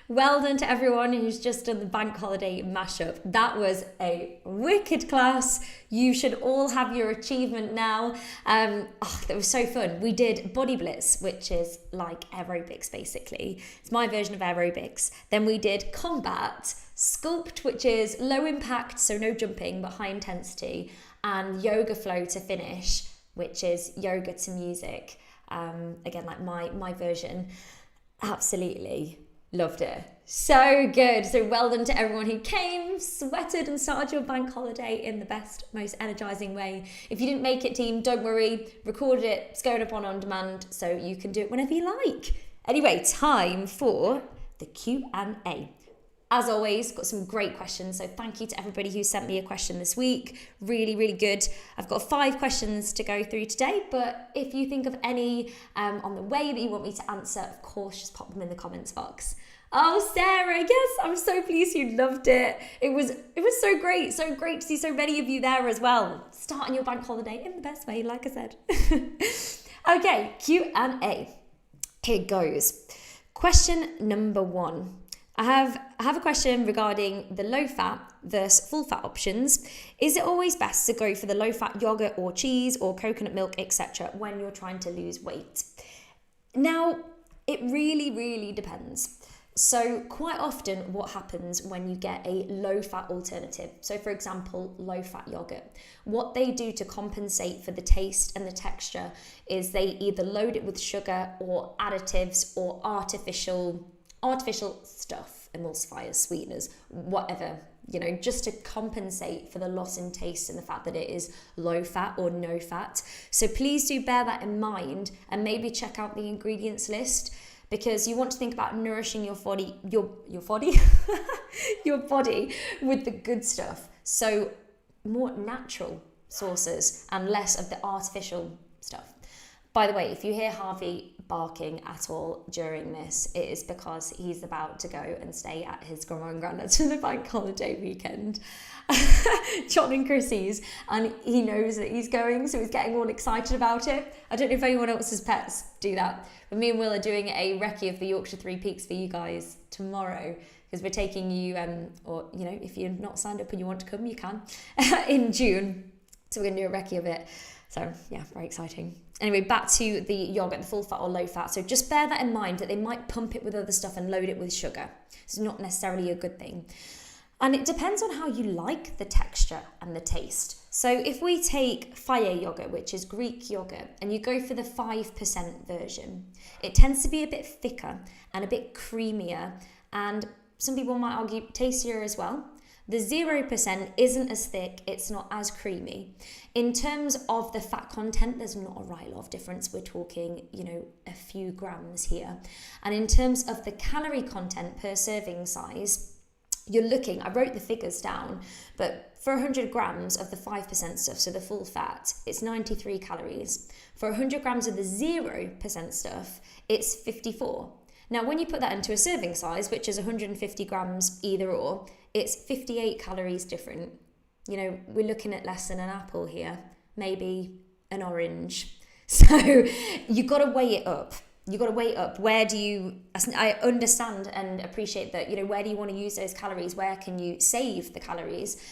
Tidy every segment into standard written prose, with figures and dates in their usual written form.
Well done to everyone who's just done the bank holiday mashup. That was a wicked class. You should all have your achievement now. That was so fun. We did Body Blitz, which is like aerobics basically. It's my version of aerobics. Then we did Combat, Sculpt, which is low impact, so no jumping, but high intensity, and Yoga Flow to finish, which is yoga to music. Again, like my version. Absolutely loved it. So good. So well done to everyone who came, sweated and started your bank holiday in the best, most energizing way. If you didn't make it, team, don't worry. Recorded it. It's going up on demand, so you can do it whenever you like. Anyway, time for the Q&A. As always, got some great questions, so thank you to everybody who sent me a question this week. Really, really good. I've got 5 questions to go through today, but if you think of any on the way that you want me to answer, of course, just pop them in the comments box. Oh, Sarah, yes, I'm so pleased you loved it. It was so great to see so many of you there as well. Starting your bank holiday in the best way, like I said. Okay, Q&A. Here goes. Question number 1. I have a question regarding the low-fat versus full-fat options. Is it always best to go for the low-fat yogurt or cheese or coconut milk, etc. when you're trying to lose weight? Now, it really, really depends. So quite often what happens when you get a low-fat alternative, so for example, low-fat yogurt, what they do to compensate for the taste and the texture is they either load it with sugar or additives or artificial stuff, emulsifiers, sweeteners, whatever, just to compensate for the loss in taste and the fact that it is low fat or no fat. So please do bear that in mind and maybe check out the ingredients list, because you want to think about nourishing your body, your body, your body with the good stuff. So more natural sources and less of the artificial stuff. By the way, if you hear Harvey barking at all during this, it is because he's about to go and stay at his grandma and granddad's for the bank holiday weekend. John and Chrissy's, and he knows that he's going, so he's getting all excited about it. I don't know if anyone else's pets do that, but me and Will are doing a recce of the Yorkshire Three Peaks for you guys tomorrow, because we're taking you, or if you're not signed up and you want to come, you can, in June. So we're going to do a recce of it. So yeah, very exciting. Anyway, back to the yogurt, the full fat or low fat. So just bear that in mind, that they might pump it with other stuff and load it with sugar. It's not necessarily a good thing. And it depends on how you like the texture and the taste. So if we take Fage yogurt, which is Greek yogurt, and you go for the 5% version, it tends to be a bit thicker and a bit creamier, and some people might argue tastier as well. The 0% isn't as thick, it's not as creamy. In terms of the fat content, there's not a right lot of difference. We're talking, a few grams here. And in terms of the calorie content per serving size, you're looking, I wrote the figures down, but for 100 grams of the 5% stuff, so the full fat, it's 93 calories. For 100 grams of the 0% stuff, it's 54. Now, when you put that into a serving size, which is 150 grams either or, it's 58 calories different. We're looking at less than an apple here, maybe an orange. So you've got to weigh it up. Where do you, I understand and appreciate that, where do you want to use those calories? Where can you save the calories?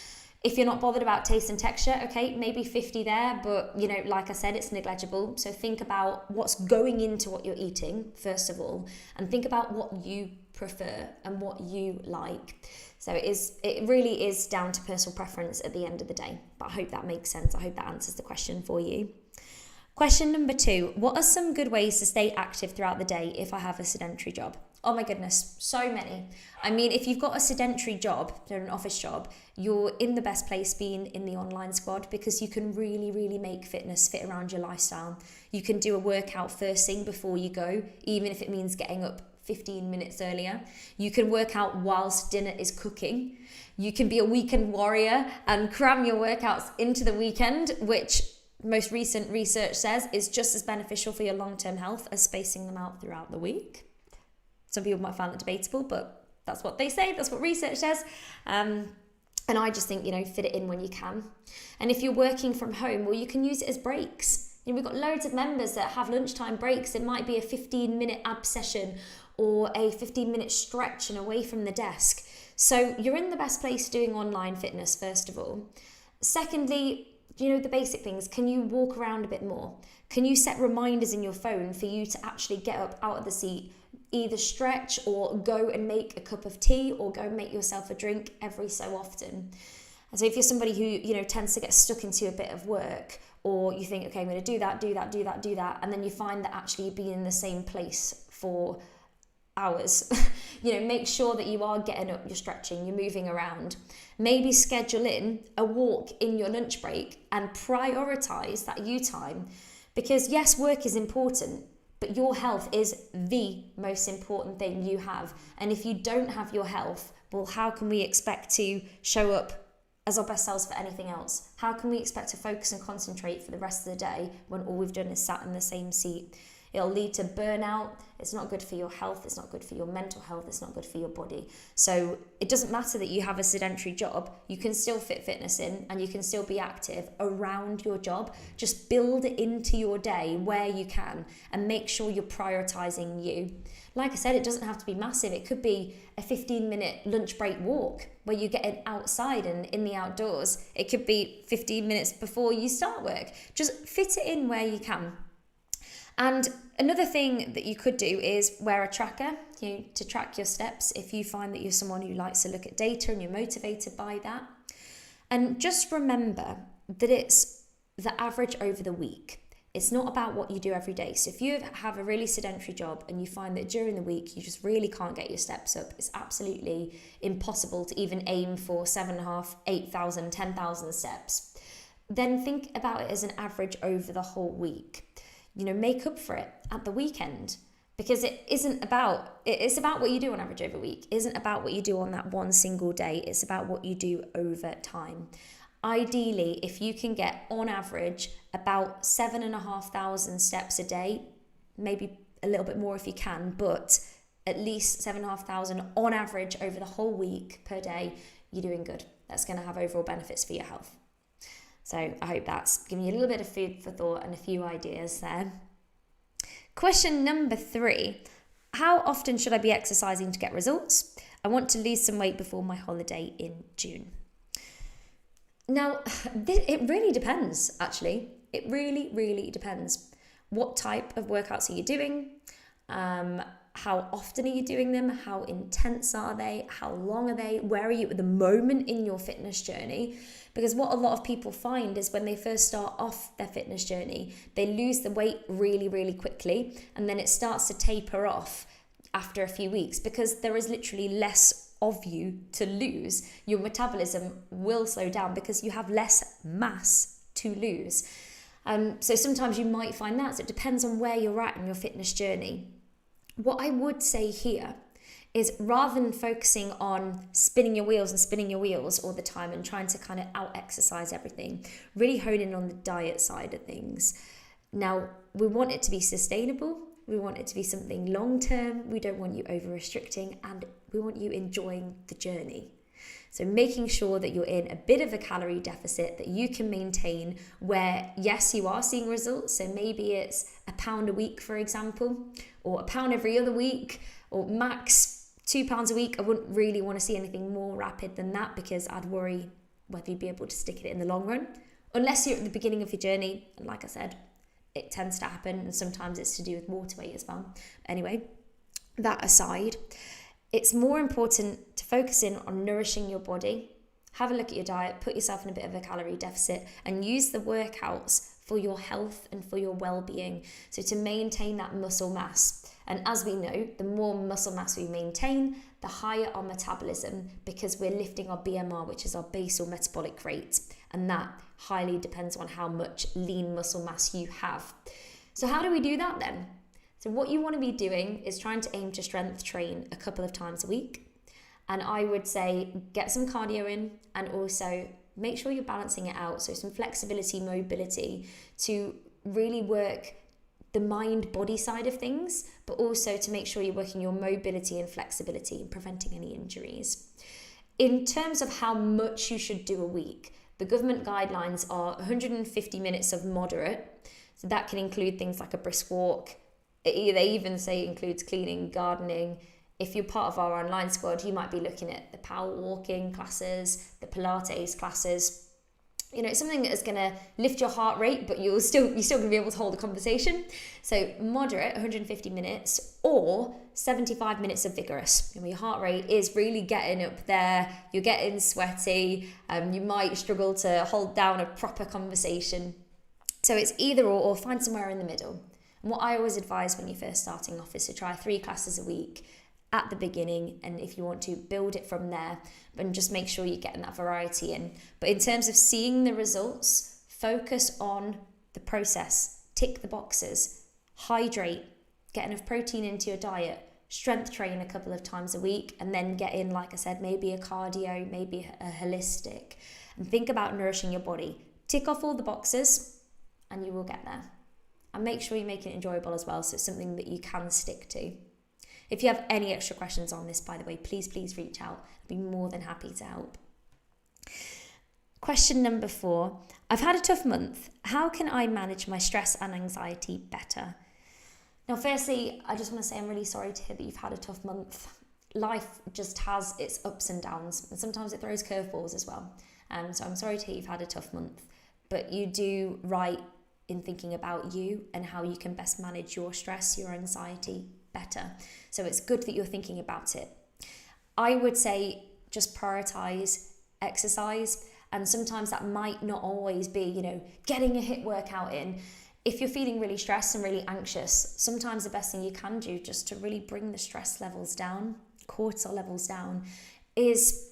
If you're not bothered about taste and texture, okay, maybe 50 there, but like I said, it's negligible. So think about what's going into what you're eating, first of all, and think about what you prefer and what you like. So it really is down to personal preference at the end of the day. But I hope that makes sense. I hope that answers the question for you. Question number 2, what are some good ways to stay active throughout the day if I have a sedentary job? Oh my goodness, so many. I mean, if you've got a sedentary job, an office job, you're in the best place being in the online squad, because you can really, really make fitness fit around your lifestyle. You can do a workout first thing before you go, even if it means getting up 15 minutes earlier. You can work out whilst dinner is cooking. You can be a weekend warrior and cram your workouts into the weekend, which most recent research says is just as beneficial for your long-term health as spacing them out throughout the week. Some people might find that debatable, but that's what they say. That's what research says. And I just think, fit it in when you can. And if you're working from home, well, you can use it as breaks. We've got loads of members that have lunchtime breaks. It might be a 15-minute ab session or a 15-minute stretch and away from the desk. So you're in the best place doing online fitness, first of all. Secondly, the basic things. Can you walk around a bit more? Can you set reminders in your phone for you to actually get up out of the seat, either stretch or go and make a cup of tea or go and make yourself a drink every so often? And so if you're somebody who, tends to get stuck into a bit of work, or you think, okay, I'm going to do that, and then you find that actually you've been in the same place for hours, make sure that you are getting up, you're stretching, you're moving around. Maybe schedule in a walk in your lunch break and prioritize that you time. Because yes, work is important, but your health is the most important thing you have. And if you don't have your health, well, how can we expect to show up as our best selves for anything else? How can we expect to focus and concentrate for the rest of the day when all we've done is sat in the same seat? It'll lead to burnout. It's not good for your health. It's not good for your mental health. It's not good for your body. So it doesn't matter that you have a sedentary job. You can still fit fitness in and you can still be active around your job. Just build it into your day where you can and make sure you're prioritizing you. Like I said, it doesn't have to be massive. It could be a 15-minute lunch break walk where you get outside and in the outdoors. It could be 15 minutes before you start work. Just fit it in where you can. And another thing that you could do is wear a tracker, to track your steps if you find that you're someone who likes to look at data and you're motivated by that. And just remember that it's the average over the week. It's not about what you do every day. So if you have a really sedentary job and you find that during the week you just really can't get your steps up, it's absolutely impossible to even aim for 7,500, 8,000, 10,000 steps, then think about it as an average over the whole week. Make up for it at the weekend, because it's about what you do on average over a week. It isn't about what you do on that one single day. It's about what you do over time. Ideally, if you can get on average about 7,500 steps a day, maybe a little bit more if you can, but at least 7,500 on average over the whole week per day, you're doing good. That's going to have overall benefits for your health. So I hope that's giving you a little bit of food for thought and a few ideas there. Question number 3. How often should I be exercising to get results? I want to lose some weight before my holiday in June. Now, it really depends, actually. It really, really depends. What type of workouts are you doing? How often are you doing them? How intense are they? How long are they? Where are you at the moment in your fitness journey? Because what a lot of people find is when they first start off their fitness journey, they lose the weight really, really quickly. And then it starts to taper off after a few weeks because there is literally less of you to lose. Your metabolism will slow down because you have less mass to lose. So sometimes you might find that. So it depends on where you're at in your fitness journey. What I would say here is, rather than focusing on spinning your wheels all the time and trying to kind of out-exercise everything, really hone in on the diet side of things. Now, we want it to be sustainable. We want it to be something long-term. We don't want you over-restricting, and we want you enjoying the journey. So making sure that you're in a bit of a calorie deficit that you can maintain where, yes, you are seeing results. So maybe it's £1 a week, for example, or £1 every other week, or max £2 a week. I wouldn't really want to see anything more rapid than that because I'd worry whether you'd be able to stick it in the long run. Unless you're at the beginning of your journey, and like I said, it tends to happen, and sometimes it's to do with water weight as well. Anyway, that aside, it's more important to focus in on nourishing your body. Have a look at your diet, put yourself in a bit of a calorie deficit, and use the workouts for your health and for your well-being. So to maintain that muscle mass. And as we know, the more muscle mass we maintain, the higher our metabolism, because we're lifting our BMR, which is our basal metabolic rate. And that highly depends on how much lean muscle mass you have. So how do we do that then? So what you want to be doing is trying to aim to strength train a couple of times a week. And I would say get some cardio in, and also make sure you're balancing it out. So some flexibility, mobility to really work the mind-body side of things, but also to make sure you're working your mobility and flexibility and preventing any injuries. In terms of how much you should do a week, the government guidelines are 150 minutes of moderate. So that can include things like a brisk walk, They even say it includes cleaning, gardening. If you're part of our online squad, you might be looking at the power walking classes, the Pilates classes. You know, it's something that is going to lift your heart rate, but you're still going to be able to hold a conversation. So moderate, 150 minutes, or 75 minutes of vigorous. You know, your heart rate is really getting up there. You're getting sweaty. You might struggle to hold down a proper conversation. So it's either or find somewhere in the middle. And what I always advise when you're first starting off is to try 3 classes a week at the beginning, and if you want to build it from there, and just make sure you're getting that variety in. But in terms of seeing the results, focus on the process, tick the boxes, hydrate, get enough protein into your diet, strength train a couple of times a week, and then get in, like I said, maybe a cardio, maybe a holistic, and think about nourishing your body. Tick off all the boxes and you will get there. And make sure you make it enjoyable as well, so it's something that you can stick to. If you have any extra questions on this, by the way, please reach out. I'd be more than happy to help. Question number 4. I've had a tough month. How can I manage my stress and anxiety better? Now, firstly, I just want to say I'm really sorry to hear that you've had a tough month. Life just has its ups and downs, and sometimes it throws curveballs as well. So I'm sorry to hear you've had a tough month, but you do right in thinking about you and how you can best manage your stress, your anxiety better. So it's good that you're thinking about it. I would say just prioritize exercise, and sometimes that might not always be, you know, getting a HIIT workout in. If you're feeling really stressed and really anxious, sometimes the best thing you can do just to really bring the stress levels down, cortisol levels down, is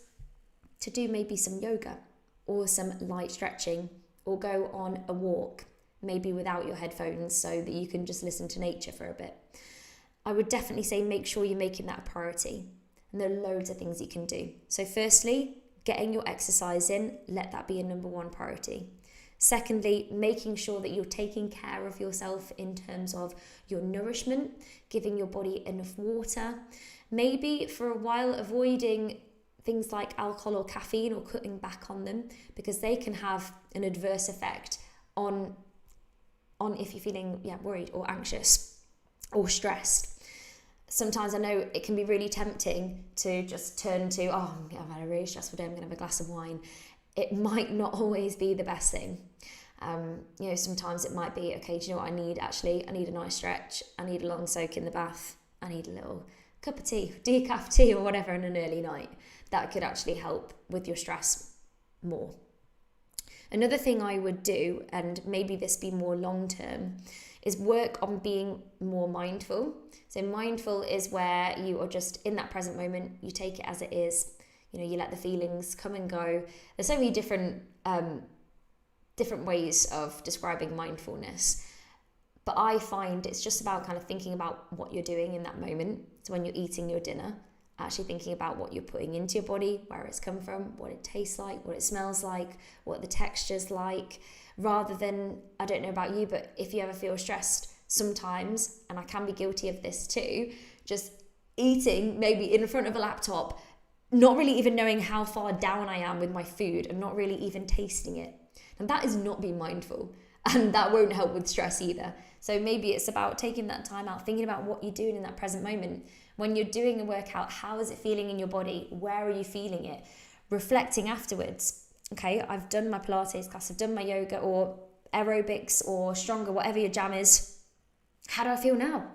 to do maybe some yoga or some light stretching, or go on a walk, maybe without your headphones, so that you can just listen to nature for a bit. I would definitely say make sure you're making that a priority. And there are loads of things you can do. So firstly, getting your exercise in, let that be a number 1 priority. Secondly, making sure that you're taking care of yourself in terms of your nourishment, giving your body enough water. Maybe for a while avoiding things like alcohol or caffeine, or cutting back on them, because they can have an adverse effect on if you're feeling worried or anxious or stressed. Sometimes I know it can be really tempting to just turn to, I've had a really stressful day, I'm going to have a glass of wine. It might not always be the best thing. Sometimes it might be, okay, do you know what I need? Actually, I need a nice stretch. I need a long soak in the bath. I need a little cup of tea, decaf tea or whatever on an early night. That could actually help with your stress more. Another thing I would do, and maybe this be more long-term, is work on being more mindful. So mindful is where you are just in that present moment, you take it as it is, you let the feelings come and go. There's so many different ways of describing mindfulness, but I find it's just about kind of thinking about what you're doing in that moment. So when you're eating your dinner, actually thinking about what you're putting into your body, where it's come from, what it tastes like, what it smells like, what the texture's like, rather than, I don't know about you, but if you ever feel stressed sometimes, and I can be guilty of this too, just eating maybe in front of a laptop, not really even knowing how far down I am with my food and not really even tasting it. And that is not being mindful, and that won't help with stress either. So maybe it's about taking that time out, thinking about what you're doing in that present moment. When you're doing a workout, how is it feeling in your body? Where are you feeling it? Reflecting afterwards. Okay, I've done my Pilates class, I've done my yoga or aerobics or stronger, whatever your jam is. How do I feel now?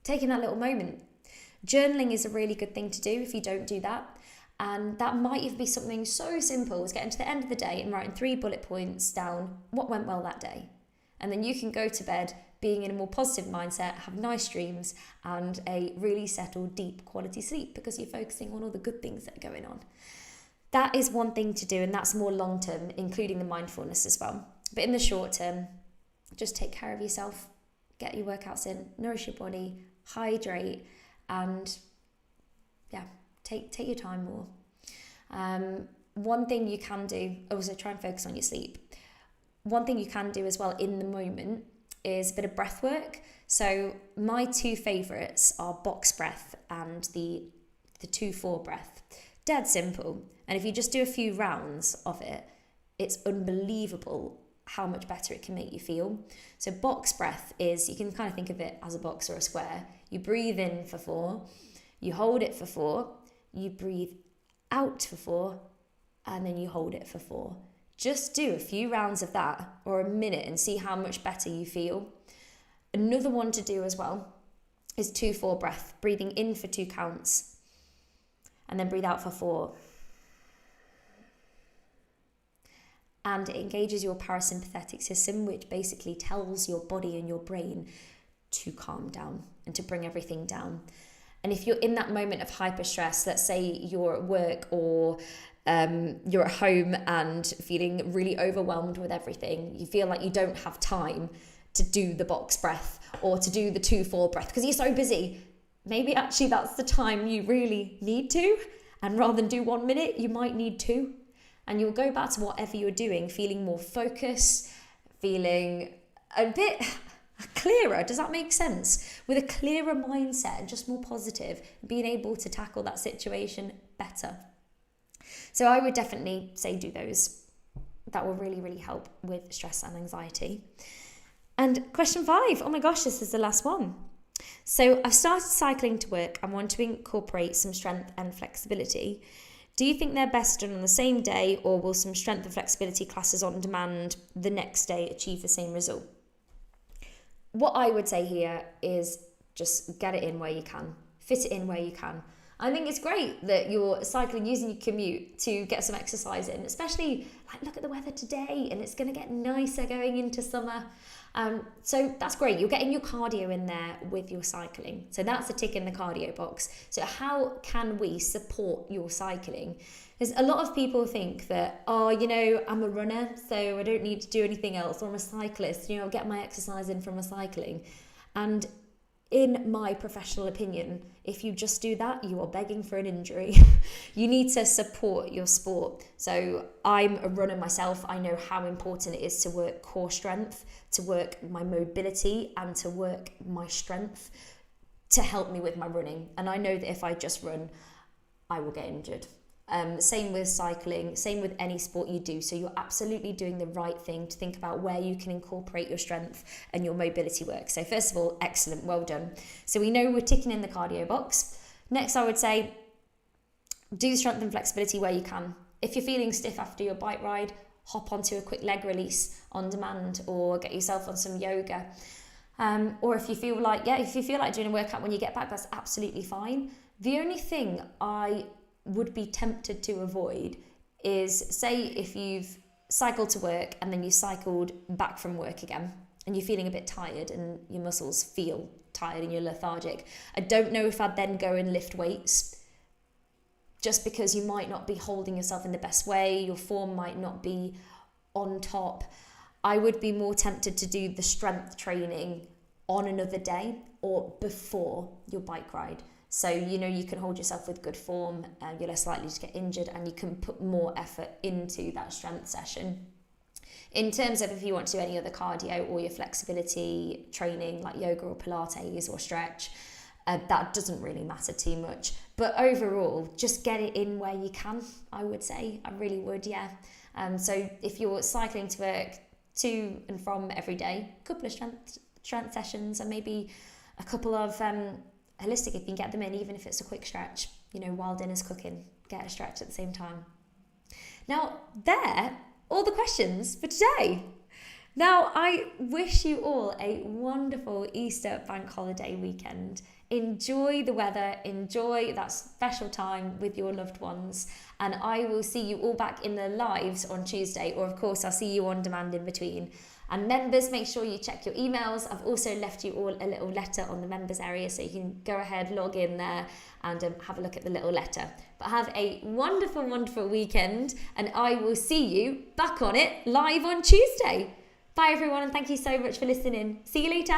Taking that little moment. Journaling is a really good thing to do if you don't do that. And that might even be something so simple as getting to the end of the day and writing 3 bullet points down what went well that day. And then you can go to bed being in a more positive mindset, have nice dreams and a really settled, deep quality sleep because you're focusing on all the good things that are going on. That is one thing to do, and that's more long-term, including the mindfulness as well. But in the short term, just take care of yourself, get your workouts in, nourish your body, hydrate, and take your time more. One thing you can do, also try and focus on your sleep. One thing you can do as well in the moment is a bit of breath work. So my 2 favourites are box breath and the 2-4 breath. Dead simple. And if you just do a few rounds of it, it's unbelievable how much better it can make you feel. So box breath is, you can kind of think of it as a box or a square. You breathe in for 4, you hold it for 4, you breathe out for 4, and then you hold it for 4. Just do a few rounds of that, or a minute, and see how much better you feel. Another one to do as well is 2-4 breath, breathing in for 2 counts, and then breathe out for 4. And it engages your parasympathetic system, which basically tells your body and your brain to calm down and to bring everything down. And if you're in that moment of hyper stress, let's say you're at work or you're at home and feeling really overwhelmed with everything, you feel like you don't have time to do the box breath or to do the 2-4 breath because you're so busy, maybe actually that's the time you really need to. And rather than do 1 minute, you might need 2. And you'll go back to whatever you're doing, feeling more focused, feeling a bit clearer. Does that make sense? With a clearer mindset and just more positive, being able to tackle that situation better. So I would definitely say do those. That will really, really help with stress and anxiety. And question 5, oh my gosh, this is the last one. So I've started cycling to work and want to incorporate some strength and flexibility. Do you think they're best done on the same day, or will some strength and flexibility classes on demand the next day achieve the same result? What I would say here is just get it in where you can, fit it in where you can. I think it's great that you're cycling using your commute to get some exercise in, especially like look at the weather today and it's going to get nicer going into summer. So that's great. You're getting your cardio in there with your cycling. So that's a tick in the cardio box. So how can we support your cycling? Because a lot of people think that, oh, you know, I'm a runner, so I don't need to do anything else. Or I'm a cyclist, you know, I'll get my exercise in from my cycling. And in my professional opinion, if you just do that, you are begging for an injury. You need to support your sport. So I'm a runner myself. I know how important it is to work core strength, to work my mobility, and to work my strength to help me with my running. And I know that if I just run, I will get injured. Same with cycling, same with any sport you do. So you're absolutely doing the right thing to think about where you can incorporate your strength and your mobility work. So first of all, excellent, well done. So we know we're ticking in the cardio box. Next, I would say, do strength and flexibility where you can. If you're feeling stiff after your bike ride, hop onto a quick leg release on demand, or get yourself on some yoga. Or if you feel like doing a workout when you get back, that's absolutely fine. The only thing I would be tempted to avoid is, say if you've cycled to work and then you cycled back from work again and you're feeling a bit tired and your muscles feel tired and you're lethargic. I don't know if I'd then go and lift weights, just because you might not be holding yourself in the best way, your form might not be on top. I would be more tempted to do the strength training on another day or before your bike ride. So, you know, you can hold yourself with good form, you're less likely to get injured, and you can put more effort into that strength session. In terms of if you want to do any other cardio or your flexibility training like yoga or Pilates or stretch, that doesn't really matter too much. But overall, just get it in where you can, I would say. I really would, yeah. So if you're cycling to work to and from every day, a couple of strength sessions and maybe a couple of holistic, if you can get them in, even if it's a quick stretch, you know, while dinner's cooking, get a stretch at the same time. Now, all the questions for today. Now, I wish you all a wonderful Easter bank holiday weekend. Enjoy the weather, enjoy that special time with your loved ones, and I will see you all back in the lives on Tuesday, or of course I'll see you on demand in between. And members, make sure you check your emails. I've also left you all a little letter on the members area, so you can go ahead, log in there and have a look at the little letter. But have a wonderful, wonderful weekend, and I will see you back on it live on Tuesday. Bye everyone, and thank you so much for listening. See you later.